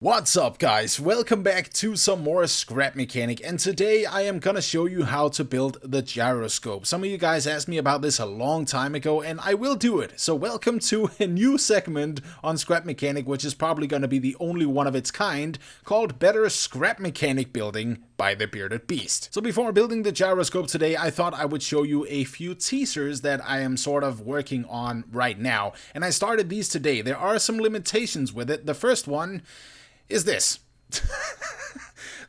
What's up guys, welcome back to some more scrap mechanic, and today I am gonna show you how to build the gyroscope. Some of you guys asked me about this a long time ago and I will do it. So welcome to a new segment on scrap mechanic, which is probably gonna be the only one of its kind, called Better Scrap Mechanic Building by the Bearded Beast. So before building the gyroscope today, I thought I would show you a few teasers that I am sort of working on right now. And I started these today. There are some limitations with it. The first one is this.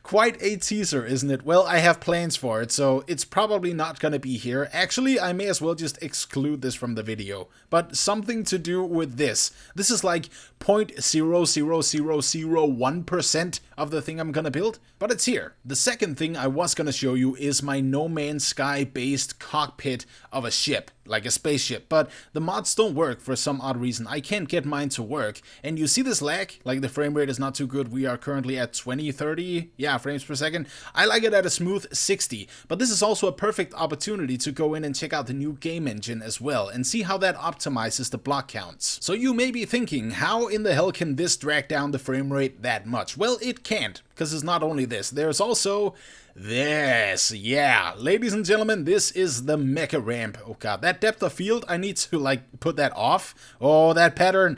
Quite a teaser, isn't it? Well, I have plans for it, so it's probably not gonna be here. Actually, I may as well just exclude this from the video. But something to do with this. This is like 0.00001% of the thing I'm gonna build, but it's here. The second thing I was gonna show you is my No Man's Sky based cockpit of a ship, like a spaceship, but the mods don't work for some odd reason. I can't get mine to work, and you see this lag? Like the frame rate is not too good. We are currently at 20, 30, frames per second. I like it at a smooth 60, but this is also a perfect opportunity to go in and check out the new game engine as well, and see how that optimizes the block counts. So you may be thinking, how in the hell can this drag down the frame rate that much? Well, it can't, because it's not only this, there's also this. Yeah, ladies and gentlemen, this is the mecha ramp. Oh god, that depth of field, I need to like put that off. Oh, that pattern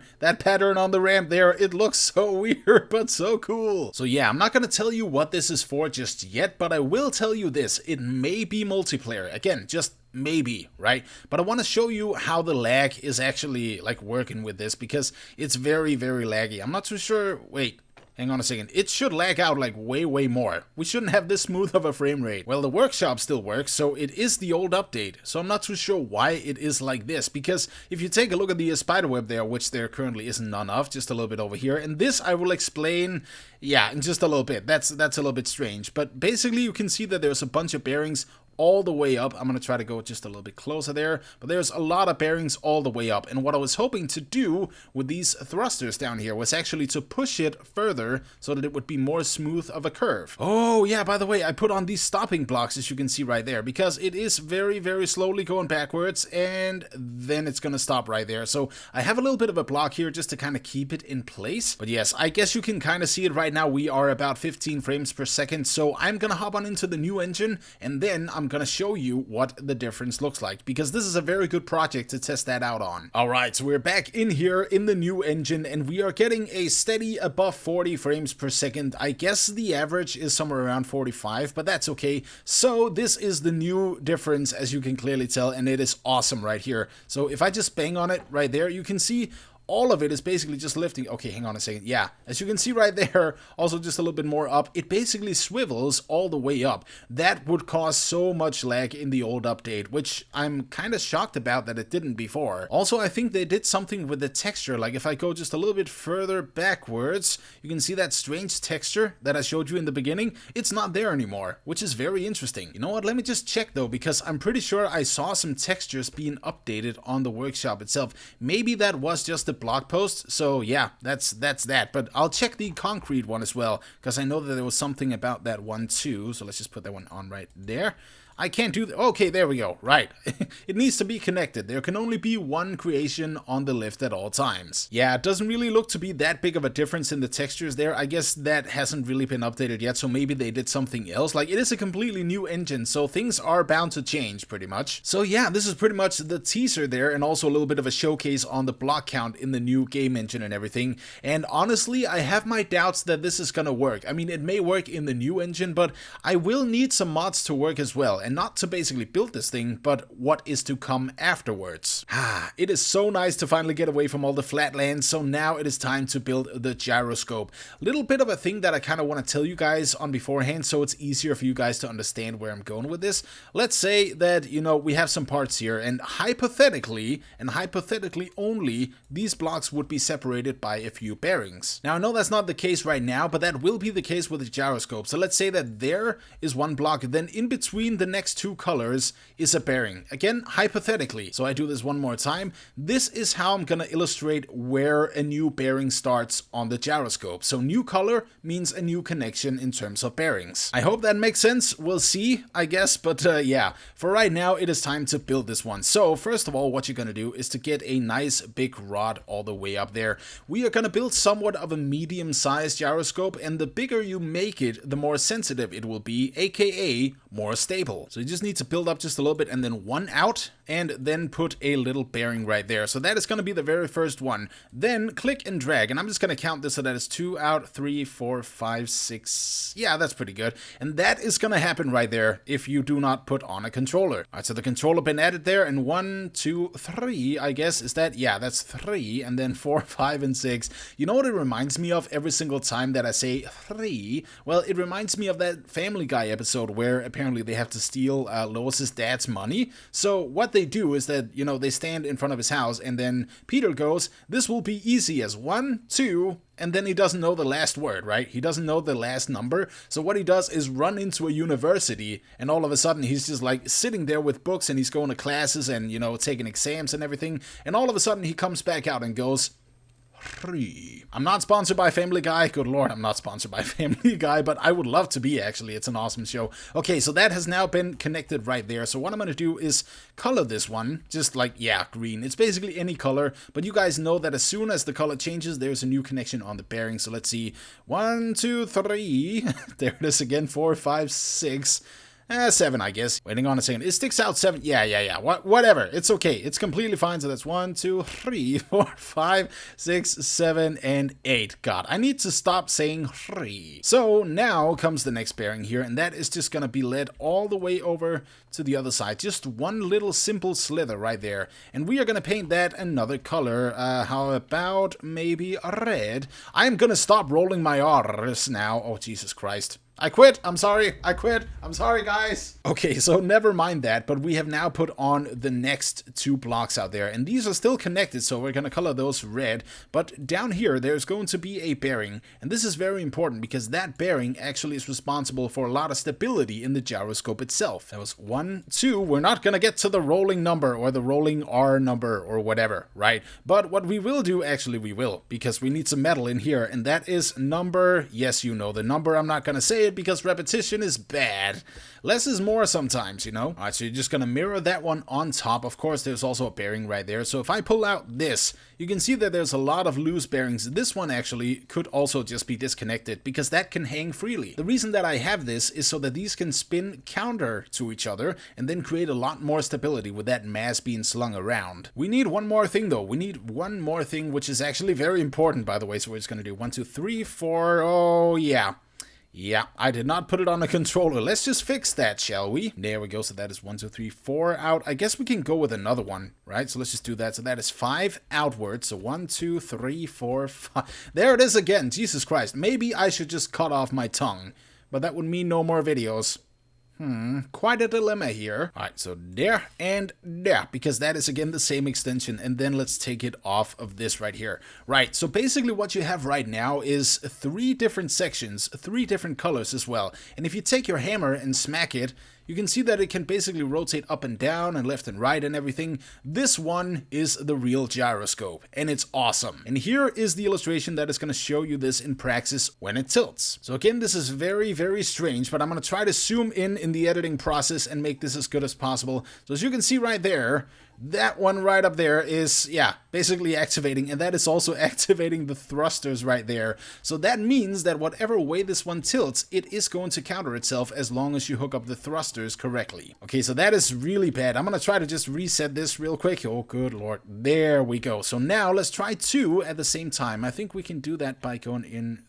on the ramp there, it looks so weird but so cool. So yeah, I'm not gonna tell you what this is for just yet, but I will tell you this: it may be multiplayer. Again, just maybe, right? But I want to show you how the lag is actually like working with this, because it's very, very laggy. I'm not too sure. Wait, hang on a second. It should lag out like way more. We shouldn't have this smooth of a frame rate. Well, the workshop still works, so it is the old update. So I'm not too sure why it is like this, because if you take a look at the spiderweb there, which there currently isn't none of, just a little bit over here, and this I will explain, yeah, in just a little bit. That's a little bit strange, but basically you can see that there's a bunch of bearings all the way up. I'm going to try to go just a little bit closer there, but there's a lot of bearings all the way up, and what I was hoping to do with these thrusters down here was actually to push it further so that it would be more smooth of a curve. Oh yeah, by the way, I put on these stopping blocks, as you can see right there, because it is very slowly going backwards, and then it's going to stop right there. So I have a little bit of a block here just to kind of keep it in place. But yes, I guess you can kind of see it right now. We are about 15 frames per second, so I'm going to hop on into the new engine, and then I'm gonna show you what the difference looks like, because this is a very good project to test that out on. Alright, so we're back in here in the new engine, and we are getting a steady above 40 frames per second. I guess the average is somewhere around 45, but that's okay. So this is the new difference, as you can clearly tell, and it is awesome right here. So if I just bang on it right there, you can see all of it is basically just lifting. Okay, hang on a second. Yeah, as you can see right there, also just a little bit more up, it basically swivels all the way up. That would cause so much lag in the old update, which I'm kind of shocked about that it didn't before. Also, I think they did something with the texture. Like if I go just a little bit further backwards, you can see that strange texture that I showed you in the beginning. It's not there anymore, which is very interesting. You know what? Let me just check though, because I'm pretty sure I saw some textures being updated on the workshop itself. Maybe that was just the blog post, so yeah, that's that. But I'll check the concrete one as well, because I know that there was something about that one too. So let's just put that one on right there. I can't do that. Okay, there we go. Right. It needs to be connected. There can only be one creation on the lift at all times. Yeah, it doesn't really look to be that big of a difference in the textures there. I guess that hasn't really been updated yet, so maybe they did something else. Like, it is a completely new engine, so things are bound to change pretty much. So yeah, this is pretty much the teaser there, and also a little bit of a showcase on the block count in the new game engine and everything. And honestly, I have my doubts that this is gonna work. I mean, it may work in the new engine, but I will need some mods to work as well. And not to basically build this thing, but what is to come afterwards. It is so nice to finally get away from all the flatlands, so now it is time to build the gyroscope. Little bit of a thing that I kind of want to tell you guys on beforehand, so it's easier for you guys to understand where I'm going with this. Let's say that, you know, we have some parts here, and hypothetically only, these blocks would be separated by a few bearings. Now, I know that's not the case right now, but that will be the case with the gyroscope. So let's say that there is one block, then in between the next two colors is a bearing. Again, hypothetically. So I do this one more time. This is how I'm gonna illustrate where a new bearing starts on the gyroscope. So new color means a new connection in terms of bearings. I hope that makes sense. We'll see, I guess, but yeah. For right now, it is time to build this one. So first of all, what you're gonna do is to get a nice big rod all the way up there. We are gonna build somewhat of a medium-sized gyroscope, and the bigger you make it, the more sensitive it will be, aka more stable. So you just need to build up just a little bit and then one out, and then put a little bearing right there. So that is going to be the very first one. Then click and drag, and I'm just going to count this so that it's 2 out, 3, 4, 5, 6. Yeah, that's pretty good. And that is going to happen right there if you do not put on a controller. All right, so the controller been added there, and 1, 2, 3, I guess, is that? Yeah, that's 3, and then 4, 5, and 6. You know what it reminds me of every single time that I say 3? Well, it reminds me of that Family Guy episode where apparently they have to steal Lois's dad's money. So what they do is that, you know, they stand in front of his house, and then Peter goes, "This will be easy as 1, 2, and then he doesn't know the last word, right? He doesn't know the last number. So what he does is run into a university, and all of a sudden he's just like sitting there with books, and he's going to classes and, you know, taking exams and everything. And all of a sudden he comes back out and goes, 3. I'm not sponsored by Family Guy. Good lord, I'm not sponsored by Family Guy, but I would love to be, actually. It's an awesome show. Okay, so that has now been connected right there. So what I'm going to do is color this one, just like, yeah, green. It's basically any color, but you guys know that as soon as the color changes, there's a new connection on the bearing. So let's see. 1, 2, 3. There it is again. 4, 5, 6. 7, I guess. Waiting on a second. It sticks out 7. Yeah. Whatever. It's okay. It's completely fine. So that's 1, 2, 3, 4, 5, 6, 7, and 8. God, I need to stop saying 3. So now comes the next bearing here, and that is just gonna be led all the way over to the other side. Just one little simple slither right there. And we are gonna paint that another color. How about maybe red? I'm gonna stop rolling my R's now. Oh, Jesus Christ. I quit. I'm sorry. I quit. I'm sorry, guys. Okay, so never mind that, but we have now put on the next 2 blocks out there, and these are still connected, so we're going to color those red. But down here, there's going to be a bearing, and this is very important because that bearing actually is responsible for a lot of stability in the gyroscope itself. That was 1, 2. We're not going to get to the rolling number or the rolling R number or whatever, right? But what we will do, actually we will, because we need some metal in here, and that is number, yes, you know the number. I'm not going to say it because repetition is bad. Less is more sometimes, you know? Alright, so you're just gonna mirror that one on top. Of course, there's also a bearing right there. So if I pull out this, you can see that there's a lot of loose bearings. This one actually could also just be disconnected because that can hang freely. The reason that I have this is so that these can spin counter to each other and then create a lot more stability with that mass being slung around. We need one more thing though. We need one more thing, which is actually very important, by the way. So we're just gonna do 1, 2, 3, 4. Oh yeah. Yeah, I did not put it on a controller. Let's just fix that, shall we? There we go. So that is 1, 2, 3, 4 out. I guess we can go with another one, right? So let's just do that. So that is 5 outwards. So 1, 2, 3, 4, 5. There it is again. Jesus Christ. Maybe I should just cut off my tongue, but that would mean no more videos. Quite a dilemma here. Alright, so there and there, because that is again the same extension, and then let's take it off of this right here. Right, so basically what you have right now is 3 different sections, 3 different colors as well. And if you take your hammer and smack it, you can see that it can basically rotate up and down and left and right and everything. This one is the real gyroscope, and it's awesome. And here is the illustration that is going to show you this in praxis when it tilts. So again, this is very, very strange, but I'm going to try to zoom in the editing process and make this as good as possible. So as you can see right there, that one right up there is, yeah, basically activating, and that is also activating the thrusters right there. So that means that whatever way this one tilts, it is going to counter itself as long as you hook up the thrusters correctly. Okay, so that is really bad. I'm gonna try to just reset this real quick. Oh, good lord. There we go. So now let's try 2 at the same time. I think we can do that by going in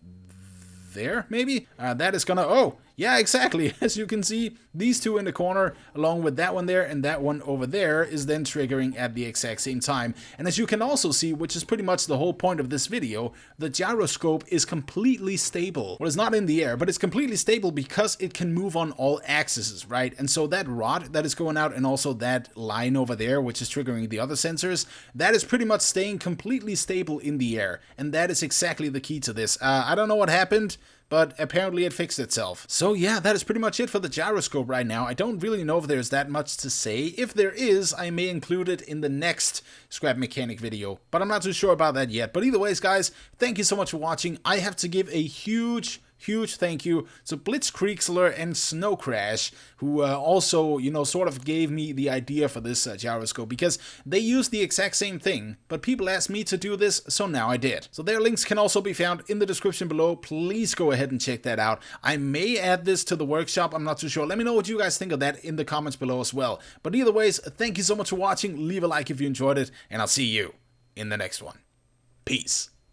there, maybe? That is gonna, oh, yeah, exactly. As you can see, these 2 in the corner, along with that one there and that one over there, is then triggering at the exact same time. And as you can also see, which is pretty much the whole point of this video, the gyroscope is completely stable. Well, it's not in the air, but it's completely stable because it can move on all axes, right? And so that rod that is going out, and also that line over there, which is triggering the other sensors, that is pretty much staying completely stable in the air. And that is exactly the key to this. I don't know what happened, but apparently it fixed itself. So yeah, that is pretty much it for the gyroscope right now. I don't really know if there's that much to say. If there is, I may include it in the next scrap mechanic video, but I'm not too sure about that yet. But either ways, guys, thank you so much for watching. I have to give a huge thank you to Blitzkriegsler and SnoCrash, who also, sort of gave me the idea for this gyroscope, because they use the exact same thing, but people asked me to do this, so now I did. So their links can also be found in the description below. Please go ahead and check that out. I may add this to the workshop, I'm not too sure. Let me know what you guys think of that in the comments below as well. But either ways, thank you so much for watching. Leave a like if you enjoyed it, and I'll see you in the next one. Peace.